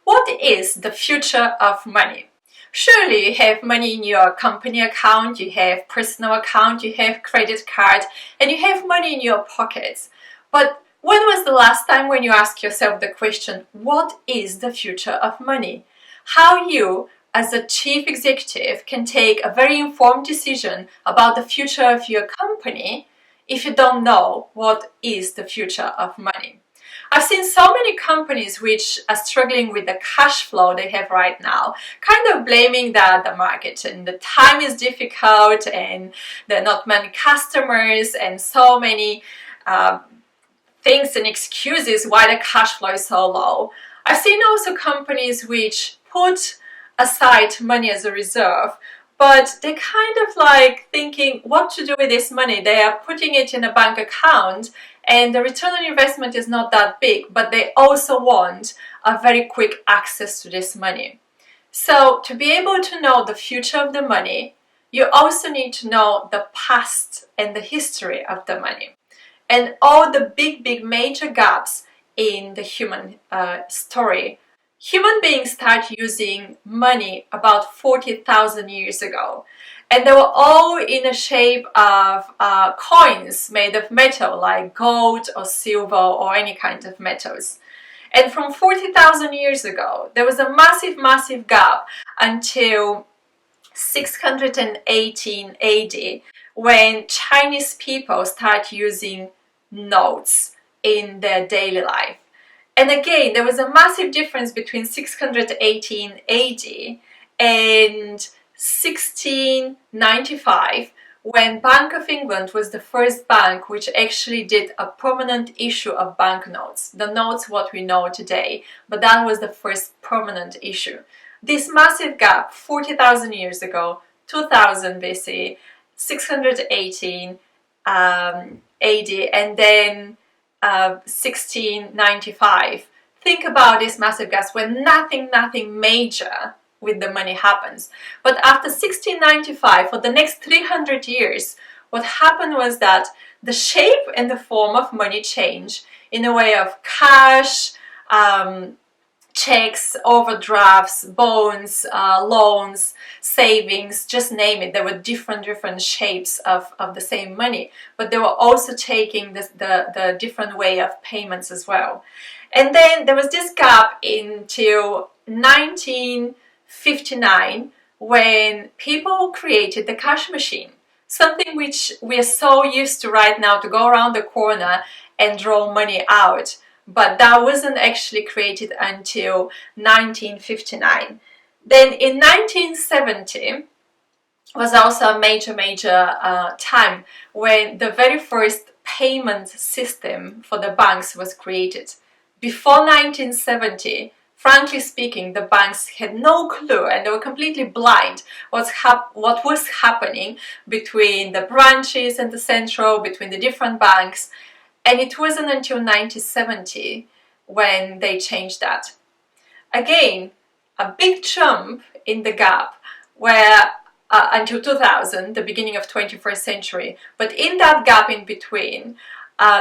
What is the future of money? Surely you have money in your company account, you have personal account, you have credit card, and you have money in your pockets. But when was the last time when you asked yourself the question, what is the future of money? How you, as a chief executive, can take a very informed decision about the future of your company if you don't know what is the future of money. I've seen so many companies which are struggling with the cash flow they have right now, kind of blaming the market, and the time is difficult and there are not many customers and so many things and excuses why the cash flow is so low. I've seen also companies which put aside money as a reserve, but they're kind of like thinking what to do with this money. They are putting it in a bank account and the return on investment is not that big, but they also want a very quick access to this money. So to be able to know the future of the money, you also need to know the past and the history of the money and all the big major gaps in the human story. Human beings started using money about 40,000 years ago, and they were all in the shape of coins made of metal like gold or silver or any kind of metals. And from 40,000 years ago, there was a massive gap until 618 AD, when Chinese people started using notes in their daily life. And again, there was a massive difference between 618 AD and 1695, when Bank of England was the first bank which actually did a permanent issue of banknotes. The notes what we know today, but that was the first permanent issue. This massive gap, 40,000 years ago, 2000 BC, 618 AD, and then 1695. Think about this massive gap when nothing major with the money happens. But after 1695, for the next 300 years, what happened was that the shape and the form of money changed in a way of cash, checks, overdrafts, bonds, loans, savings, just name it. There were different shapes of the same money, but they were also taking the different way of payments as well. And then there was this gap until 1959, when people created the cash machine, something which we are so used to right now, to go around the corner and draw money out. But that wasn't actually created until 1959. Then in 1970 was also a major time when the very first payment system for the banks was created. Before 1970, frankly speaking, the banks had no clue and they were completely blind what was happening between the branches and the central, between the different banks. And it wasn't until 1970 when they changed that. Again, a big jump in the gap where until 2000, the beginning of 21st century. But in that gap in between,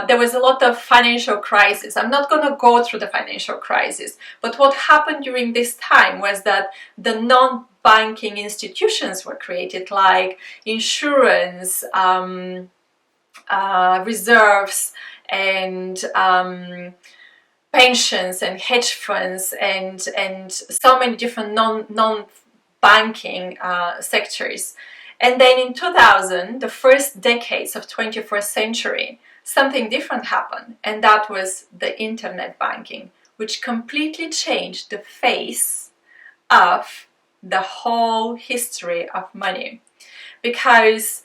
there was a lot of financial crisis. I'm not going to go through the financial crisis, but what happened during this time was that the non-banking institutions were created, like insurance, reserves, and pensions and hedge funds and so many different non-banking sectors. And then in 2000, the first decades of 21st century, something different happened, and that was the internet banking, which completely changed the face of the whole history of money. Because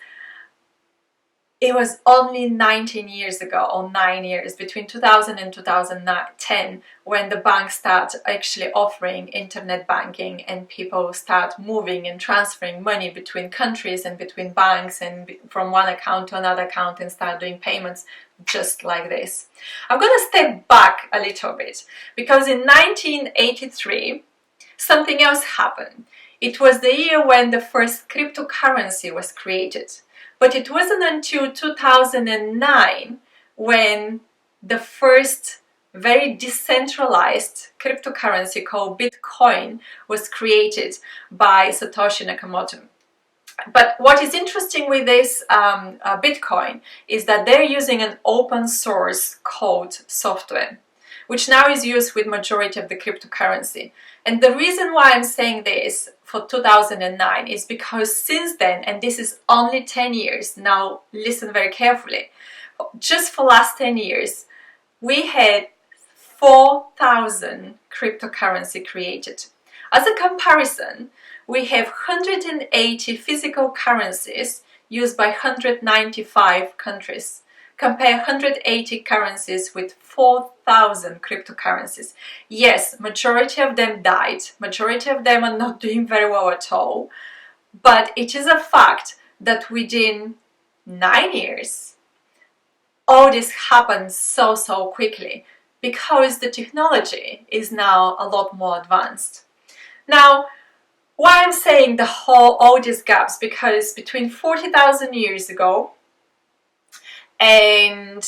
it was only 19 years ago, or 9 years, between 2000 and 2010, when the banks start actually offering internet banking and people start moving and transferring money between countries and between banks and from one account to another account and start doing payments just like this. I'm going to step back a little bit, because in 1983, something else happened. It was the year when the first cryptocurrency was created. But it wasn't until 2009 when the first very decentralized cryptocurrency called Bitcoin was created by Satoshi Nakamoto. But what is interesting with this Bitcoin is that they're using an open source code software, which now is used with majority of the cryptocurrency. And the reason why I'm saying this for 2009 is because since then, and this is only 10 years, now listen very carefully, just for last 10 years, we had 4,000 cryptocurrency created. As a comparison, we have 180 physical currencies used by 195 countries. Compare 180 currencies with 4,000 cryptocurrencies. Yes, majority of them died. Majority of them are not doing very well at all. But it is a fact that within 9 years, all this happened so quickly because the technology is now a lot more advanced. Now, why I'm saying all these gaps, because between 40,000 years ago and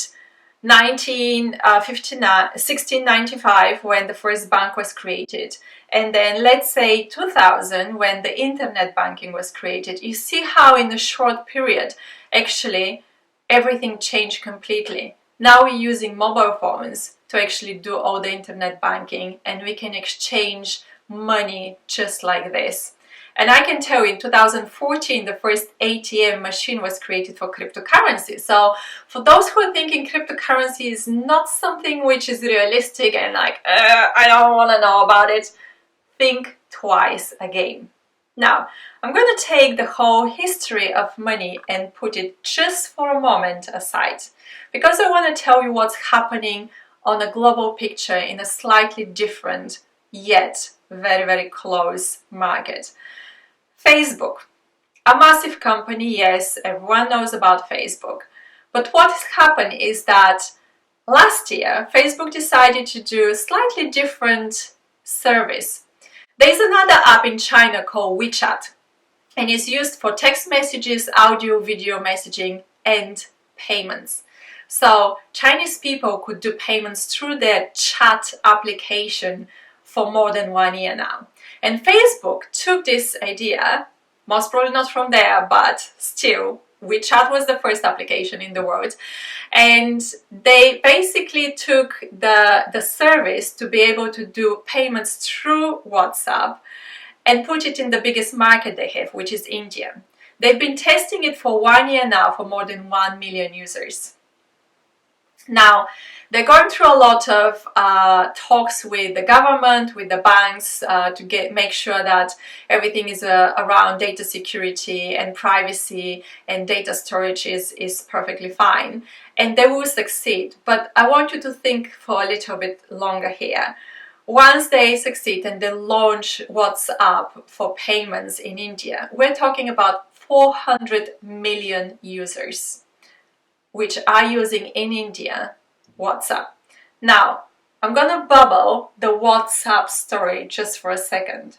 1695, when the first bank was created, and then let's say 2000, when the internet banking was created, you see how in a short period actually everything changed completely. Now we're using mobile phones to actually do all the internet banking, and we can exchange money just like this. And I can tell you, in 2014, the first ATM machine was created for cryptocurrency. So for those who are thinking cryptocurrency is not something which is realistic and like, I don't want to know about it, think twice again. Now, I'm going to take the whole history of money and put it just for a moment aside, because I want to tell you what's happening on a global picture in a slightly different yet very close market. Facebook, a massive company, yes, everyone knows about Facebook. But what has happened is that last year, Facebook decided to do a slightly different service. There's another app in China called WeChat, and it's used for text messages, audio, video messaging, and payments. So Chinese people could do payments through their chat application for more than 1 year now. And Facebook took this idea, most probably not from there, but still, WeChat was the first application in the world, and they basically took the service to be able to do payments through WhatsApp and put it in the biggest market they have, which is India. They've been testing it for 1 year now for more than 1 million users. Now, they're going through a lot of talks with the government, with the banks, to make sure that everything is around data security and privacy and data storage is perfectly fine. And they will succeed. But I want you to think for a little bit longer here. Once they succeed and they launch WhatsApp for payments in India, we're talking about 400 million users which are using in India WhatsApp. Now, I'm gonna bubble the WhatsApp story just for a second,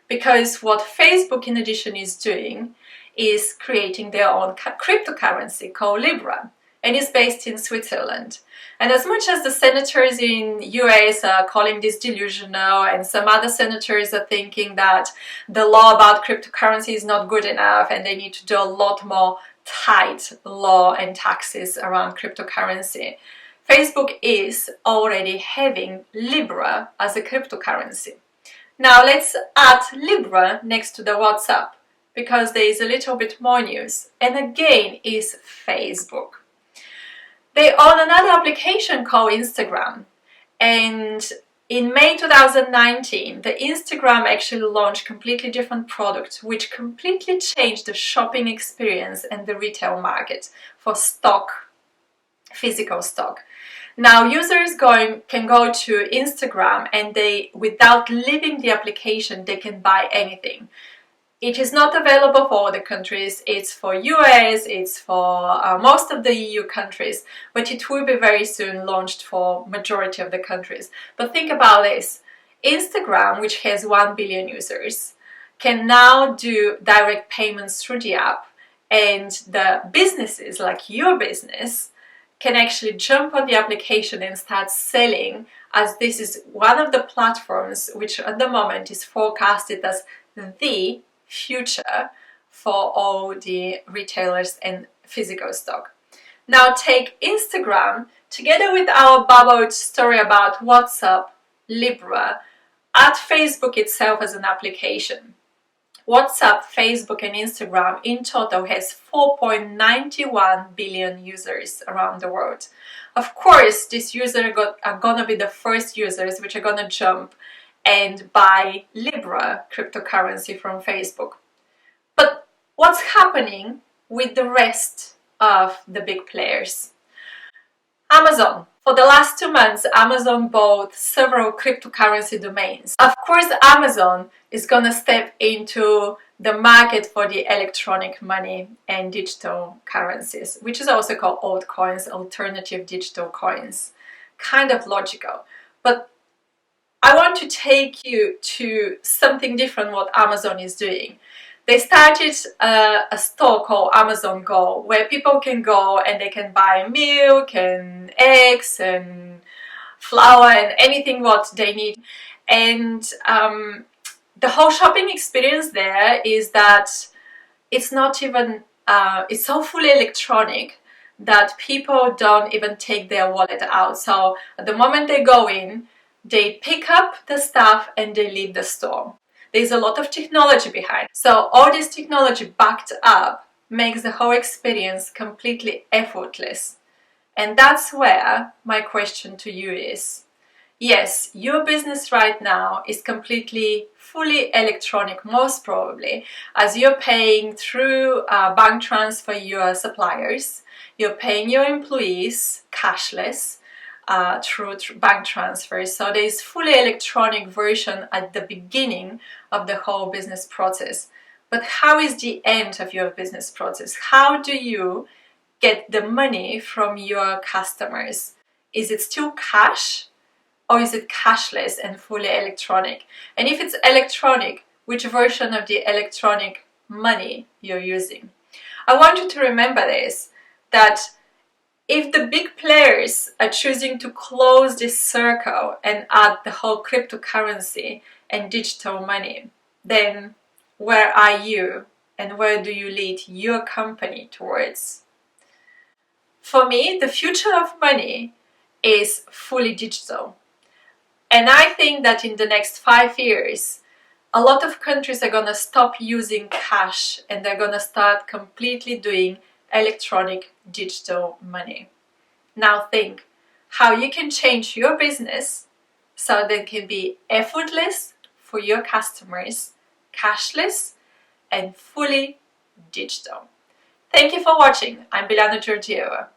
because what Facebook in addition is doing is creating their own cryptocurrency called Libra, and it's based in Switzerland. And as much as the senators in US are calling this delusional, and some other senators are thinking that the law about cryptocurrency is not good enough and they need to do a lot more tight law and taxes around cryptocurrency, Facebook is already having Libra as a cryptocurrency. Now let's add Libra next to the WhatsApp, because there is a little bit more news, and again is Facebook. They own another application called Instagram, and in May 2019, the Instagram actually launched completely different products which completely changed the shopping experience and the retail market for stock, physical stock. Now users can go to Instagram and they, without leaving the application, they can buy anything. It is not available for all the countries, it's for US, it's for most of the EU countries, but it will be very soon launched for majority of the countries. But think about this, Instagram, which has 1 billion users, can now do direct payments through the app, and the businesses like your business can actually jump on the application and start selling, as this is one of the platforms which at the moment is forecasted as the future for all the retailers and physical stock. Now take Instagram together with our bubbled story about WhatsApp, Libra, add Facebook itself as an application. WhatsApp, Facebook and Instagram in total has 4.91 billion users around the world. Of course, these users are gonna be the first users which are gonna jump and buy Libra cryptocurrency from Facebook. But what's happening with the rest of the big players? Amazon. For the last 2 months, Amazon bought several cryptocurrency domains. Of course, Amazon is gonna step into the market for the electronic money and digital currencies, which is also called altcoins, alternative digital coins. Kind of logical. But I want to take you to something different what Amazon is doing. They started a store called Amazon Go, where people can go and they can buy milk and eggs and flour and anything what they need. And the whole shopping experience there is that it's not even, it's so fully electronic that people don't even take their wallet out. So at the moment they go in, they pick up the stuff and they leave the store. There's a lot of technology behind. So all this technology backed up makes the whole experience completely effortless. And that's where my question to you is, yes, your business right now is completely fully electronic, most probably, as you're paying through bank transfer your suppliers, you're paying your employees cashless, through bank transfers. So there is fully electronic version at the beginning of the whole business process. But how is the end of your business process? How do you get the money from your customers? Is it still cash or is it cashless and fully electronic? And if it's electronic, which version of the electronic money you're using? I want you to remember this, that if the big players are choosing to close this circle and add the whole cryptocurrency and digital money, then where are you and where do you lead your company towards? For me, the future of money is fully digital. And I think that in the next 5 years, a lot of countries are going to stop using cash and they're going to start completely doing electronic digital money. Now think how you can change your business so that it can be effortless for your customers, cashless and fully digital. Thank you for watching. I'm Biljana Georgieva.